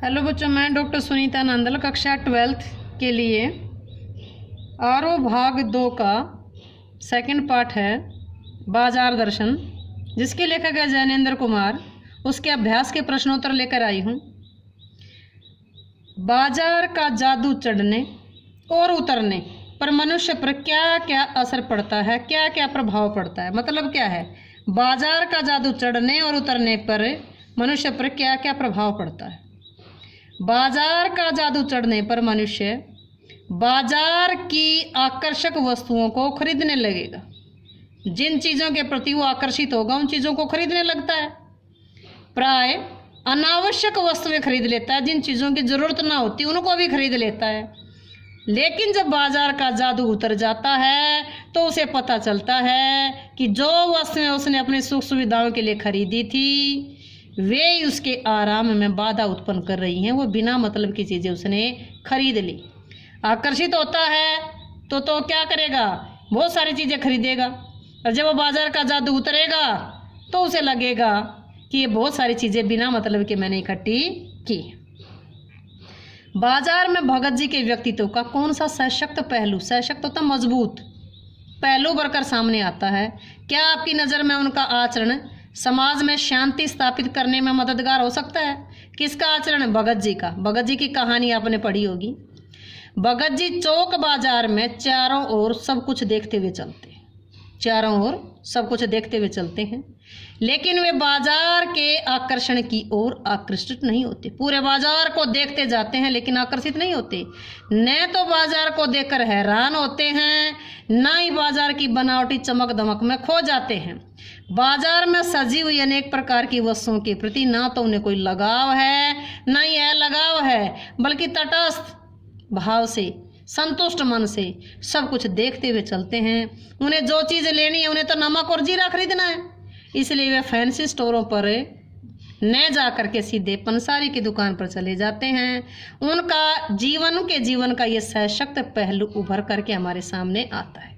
Hello बच्चों, मैं doctor Sunita Nandal कक्षा 12th के लिए आरो भाग 2 का सेकंड पार्ट है बाजार दर्शन, जिसके लेखक है जैनेन्द्र कुमार। उसके अभ्यास के प्रश्नोत्तर लेकर आई हूँ। बाजार का जादू चढ़ने और उतरने पर मनुष्य पर क्या क्या असर पड़ता है, क्या क्या प्रभाव पड़ता है। मतलब क्या है, बाजार का जादू चढ़ने और उतरने पर मनुष्य पर क्या क्या प्रभाव पड़ता है। बाजार का जादू चढ़ने पर मनुष्य बाजार की आकर्षक वस्तुओं को खरीदने लगेगा। जिन चीज़ों के प्रति वो आकर्षित होगा उन चीज़ों को खरीदने लगता है। प्राय अनावश्यक वस्तुएं खरीद लेता है, जिन चीज़ों की ज़रूरत ना होती उनको भी खरीद लेता है। लेकिन जब बाजार का जादू उतर जाता है तो उसे पता चलता है कि जो वस्तुएं उसने अपनी सुख सुविधाओं के लिए खरीदी थी वे उसके आराम में बाधा उत्पन्न कर रही हैं। वो बिना मतलब की चीज़ें उसने खरीद ली। आकर्षित होता है तो क्या करेगा, बहुत सारी चीज़ें खरीदेगा। और जब वो बाजार का जादू उतरेगा तो उसे लगेगा कि ये बहुत सारी चीज़ें बिना मतलब के मैंने इकट्ठी की। बाजार में भगत जी के व्यक्तित्व का कौन सा सशक्त पहलू, सशक्त होता मजबूत पहलू बढ़कर सामने आता है। क्या आपकी नज़र में उनका आचरण समाज में शांति स्थापित करने में मददगार हो सकता है? किसका आचरण? भगत जी का। भगत जी की कहानी आपने पढ़ी होगी। भगत जी चौक बाजार में चारों ओर सब कुछ देखते हुए चलते हैं, चारों ओर सब कुछ देखते हुए चलते हैं, लेकिन वे बाजार के आकर्षण की ओर आकर्षित नहीं होते। पूरे बाजार को देखते जाते हैं लेकिन आकर्षित नहीं होते। न तो बाजार को देखकर हैरान होते हैं, न ही बाजार की बनावटी चमक दमक में खो जाते हैं। बाजार में सजी हुई अनेक प्रकार की वस्तुओं के प्रति ना तो उन्हें कोई लगाव है ना ही लगाव है, बल्कि तटस्थ भाव से, संतुष्ट मन से सब कुछ देखते हुए चलते हैं। उन्हें जो चीज़ लेनी है, उन्हें तो नमक और जीरा खरीदना है, इसलिए वे फैंसी स्टोरों पर न जा कर के सीधे पंसारी की दुकान पर चले जाते हैं। उनका जीवन का ये सशक्त पहलू उभर करके हमारे सामने आता है।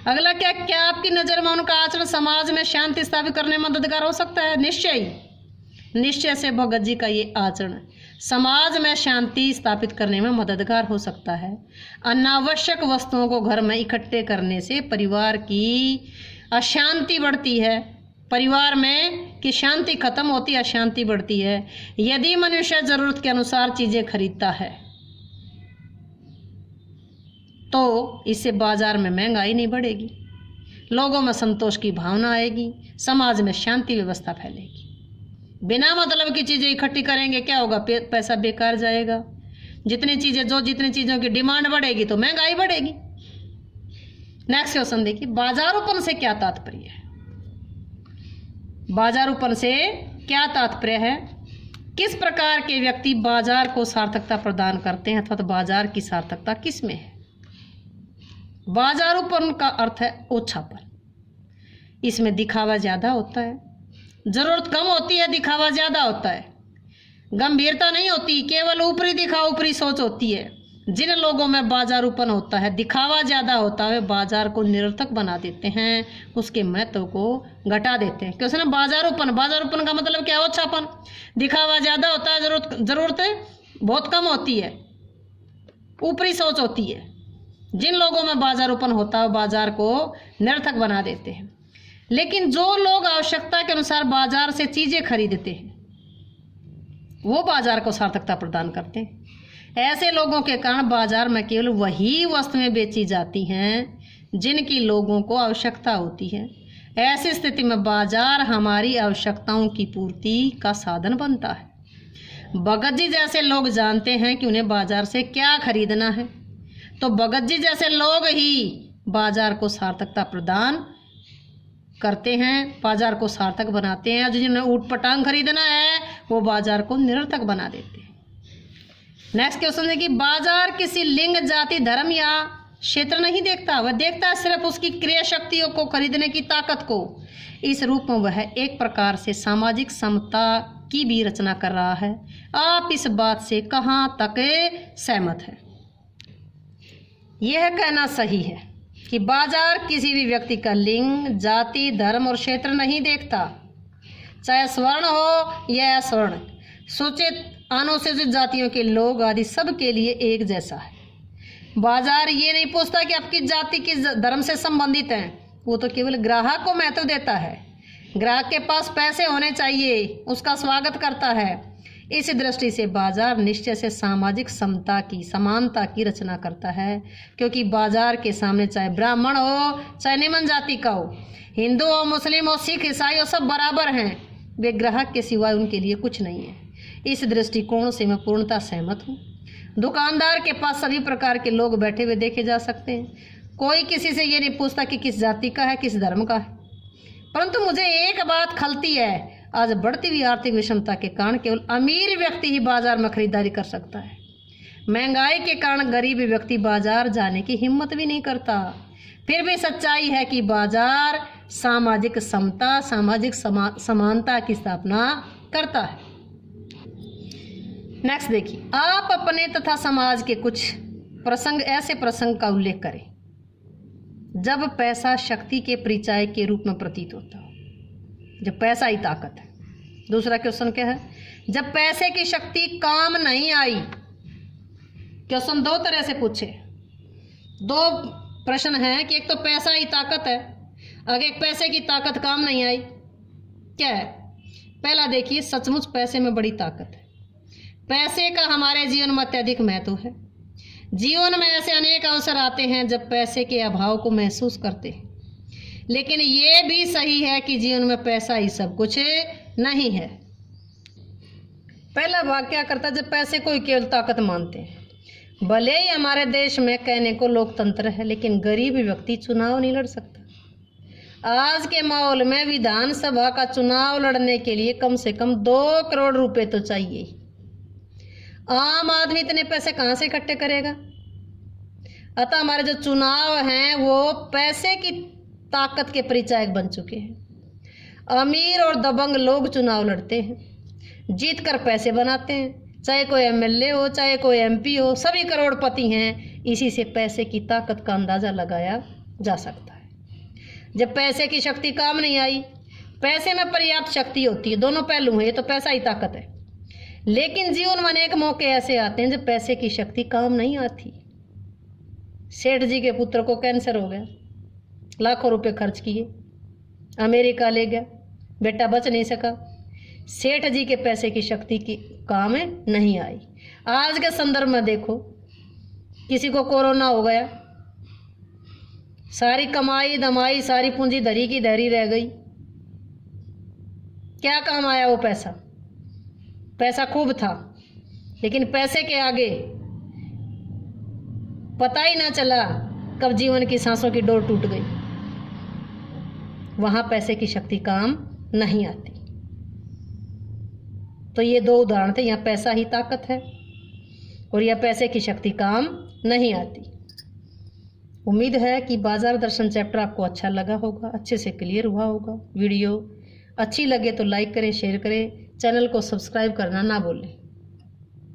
अगला क्या आपकी नज़र में उनका आचरण समाज में शांति स्थापित करने में मददगार हो सकता है? निश्चय से भगत जी का ये आचरण समाज में शांति स्थापित करने में मददगार हो सकता है। अनावश्यक वस्तुओं को घर में इकट्ठे करने से परिवार की अशांति बढ़ती है, परिवार में की शांति खत्म होती है, अशांति बढ़ती है। यदि मनुष्य जरूरत के अनुसार चीज़ें खरीदता है तो इससे बाजार में महंगाई नहीं बढ़ेगी, लोगों में संतोष की भावना आएगी, समाज में शांति व्यवस्था फैलेगी। बिना मतलब की चीज़ें इकट्ठी करेंगे क्या होगा, पैसा बेकार जाएगा। जितनी चीज़ों की डिमांड बढ़ेगी तो महंगाई बढ़ेगी। नेक्स्ट क्वेश्चन देखिए, बाजारूपन से क्या तात्पर्य है? बाजारूपन से क्या तात्पर्य है? किस प्रकार के व्यक्ति बाजार को सार्थकता प्रदान करते हैं अथवा बाजार की सार्थकता किस में है? बाजारूपन का अर्थ है ओछापन। इसमें दिखावा ज़्यादा होता है, ज़रूरत कम होती है, दिखावा ज़्यादा होता है, गंभीरता नहीं होती, केवल ऊपरी दिखावा, ऊपरी सोच होती है। जिन लोगों में बाजारूपन होता है, दिखावा ज़्यादा होता है, बाजार को निरर्थक बना देते हैं, उसके महत्व को घटा देते हैं। क्योंकि बाजारूपन का मतलब क्या है? ओछापन। दिखावा ज़्यादा होता है, ज़रूरत बहुत कम होती है, ऊपरी सोच होती है। जिन लोगों में बाजारूपन होता है बाजार को निरर्थक बना देते हैं। लेकिन जो लोग आवश्यकता के अनुसार बाजार से चीज़ें खरीदते हैं वो बाजार को सार्थकता प्रदान करते हैं। ऐसे लोगों के कारण बाजार में केवल वही वस्तुएं बेची जाती हैं जिनकी लोगों को आवश्यकता होती है। ऐसी स्थिति में बाजार हमारी आवश्यकताओं की पूर्ति का साधन बनता है। भगत जी जैसे लोग जानते हैं कि उन्हें बाजार से क्या खरीदना है, तो भगत जी जैसे लोग ही बाजार को सार्थकता प्रदान करते हैं, बाजार को सार्थक बनाते हैं। जिन्हें ऊट पटांग खरीदना है वो बाजार को निरर्थक बना देते हैं। नेक्स्ट क्वेश्चन है कि बाजार किसी लिंग, जाति, धर्म या क्षेत्र नहीं देखता, वह देखता है सिर्फ उसकी क्रय शक्तियों को, खरीदने की ताकत को। इस रूप में वह एक प्रकार से सामाजिक समता की भी रचना कर रहा है। आप इस बात से कहाँ तक सहमत हैं? यह कहना सही है कि बाजार किसी भी व्यक्ति का लिंग, जाति, धर्म और क्षेत्र नहीं देखता, चाहे स्वर्ण हो या असवर्ण। सूचित अनुसूचित जातियों के लोग आदि सब के लिए एक जैसा है। बाजार ये नहीं पूछता कि आप किस जाति किस धर्म से संबंधित हैं, वो तो केवल ग्राहक को महत्व देता है। ग्राहक के पास पैसे होने चाहिए, उसका स्वागत करता है। इस दृष्टि से बाजार निश्चय से सामाजिक समता की समानता की रचना करता है, क्योंकि बाजार के सामने चाहे ब्राह्मण हो चाहे निम्न जाति का हो, हिंदू हो मुस्लिम हो सिख ईसाई हो, सब बराबर हैं। वे ग्राहक के सिवाय उनके लिए कुछ नहीं है। इस दृष्टिकोण से मैं पूर्णतः सहमत हूँ। दुकानदार के पास सभी प्रकार के लोग बैठे हुए देखे जा सकते हैं। कोई किसी से ये नहीं पूछता कि किस जाति का है किस धर्म का है। परंतु मुझे एक बात खलती है, आज बढ़ती हुई आर्थिक विषमता के कारण केवल अमीर व्यक्ति ही बाजार में खरीदारी कर सकता है। महंगाई के कारण गरीब व्यक्ति बाजार जाने की हिम्मत भी नहीं करता। फिर भी सच्चाई है कि बाजार सामाजिक समता सामाजिक समानता की स्थापना करता है। नेक्स्ट देखिए, आप अपने तथा समाज के कुछ प्रसंग ऐसे प्रसंग का उल्लेख करें जब पैसा शक्ति के परिचायक के रूप में प्रतीत होता हो, जब पैसा ही ताकत है। दूसरा क्वेश्चन क्या है, जब पैसे की शक्ति काम नहीं आई। क्वेश्चन दो तरह से पूछे, दो प्रश्न हैं कि एक तो पैसा ही ताकत है, अगर एक पैसे की ताकत काम नहीं आई क्या है। पहला देखिए, सचमुच पैसे में बड़ी ताकत है। पैसे का हमारे जीवन में अत्यधिक महत्व है। जीवन में ऐसे अनेक अवसर आते हैं जब पैसे के अभाव को महसूस करते हैं, लेकिन ये भी सही है कि जीवन में पैसा ही सब कुछ नहीं है। पहला भाग क्या करता है, जब पैसे को ही केवल ताकत मानते हैं। भले ही हमारे देश में कहने को लोकतंत्र है, लेकिन गरीब व्यक्ति चुनाव नहीं लड़ सकता। आज के माहौल में विधानसभा का चुनाव लड़ने के लिए कम से कम 2 करोड़ रुपए तो चाहिए। आम आदमी इतने पैसे कहाँ से इकट्ठे करेगा। अतः हमारे जो चुनाव हैं वो पैसे की ताकत के परिचायक बन चुके हैं। अमीर और दबंग लोग चुनाव लड़ते हैं, जीत कर पैसे बनाते हैं। चाहे कोई एमएलए हो चाहे कोई एमपी हो, सभी करोड़पति हैं। इसी से पैसे की ताकत का अंदाजा लगाया जा सकता है। जब पैसे की शक्ति काम नहीं आई, पैसे में पर्याप्त शक्ति होती है, दोनों पहलू हैं, ये तो पैसा ही ताकत है। लेकिन जीवन में अनेक मौके ऐसे आते हैं जब पैसे की शक्ति काम नहीं आती। सेठ जी के पुत्र को कैंसर हो गया, लाखों रुपए खर्च किए, अमेरिका ले गया, बेटा बच नहीं सका। सेठ जी के पैसे की शक्ति की काम नहीं आई। आज के संदर्भ में देखो, किसी को कोरोना हो गया, सारी कमाई दमाई सारी पूंजी धरी की धरी रह गई। क्या काम आया वो पैसा? पैसा खूब था, लेकिन पैसे के आगे पता ही ना चला कब जीवन की सांसों की डोर टूट गई। वहां पैसे की शक्ति काम नहीं आती। तो ये 2 उदाहरण थे, यहाँ पैसा ही ताकत है और यह पैसे की शक्ति काम नहीं आती। उम्मीद है कि बाजार दर्शन चैप्टर आपको अच्छा लगा होगा, अच्छे से क्लियर हुआ होगा। वीडियो अच्छी लगे तो लाइक करें, शेयर करें, चैनल को सब्सक्राइब करना ना भूलें।